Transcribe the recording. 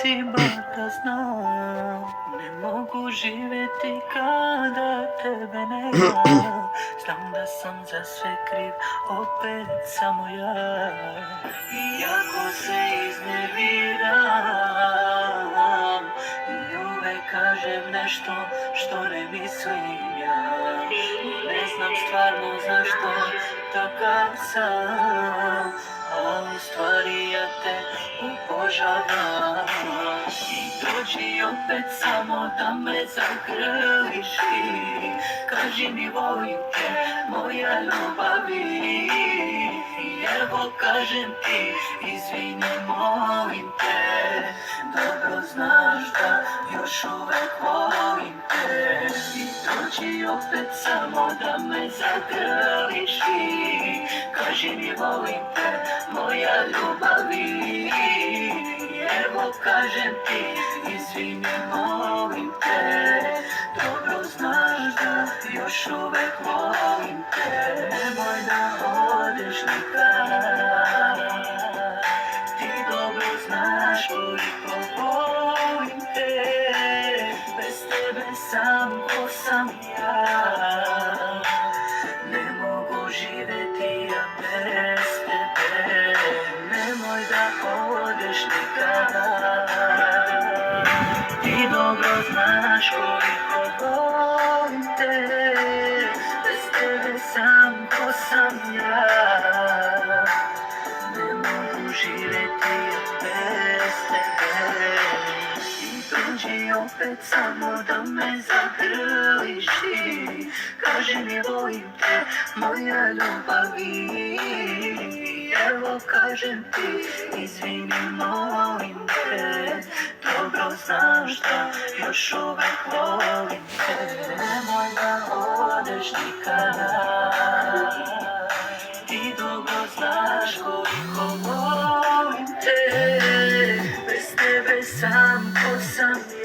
Si bar da znam, ne mogu živjeti kada tebe nema. Znam da sam za sve kriv, opet samo ja. Iako se iznerviram i uvek kažem nešto što ne mislim ja. Ne znam stvarno zašto takav sam, a u stvari ja te obožavam. I dođi opet samo da me zagrliš i kaži mi volim te, moja ljubavi. I evo kažem ti, izvini, molim te, dobro znaš da još uvek volim te. I dođi opet samo da me zagrliš i kaži mi volim te, moja ljubavi. Evo kažem ti, izvini, molim te, dobro znaš da još uvek volim te. Nemoj da odeš nikad, ti dobro znaš koliko volim te. Bez tebe sam ko sam ja, ne mogu živjeti ja bez tebe. Nemoj da odeš nikad, ti dobro znaš koliko volim te. Bez tebe sam ko sam ja, ne mogu živjeti ja bez tebe. I dođi opet samo da me zagrliš i kaži mi volim te, moja ljubavi. Evo kažem ti, izvini, molim te, dobro znaš da još uvek volim te. Nemoj da odeš nikada, ti dobro znaš koliko volim te. Bez tebe sam ko sam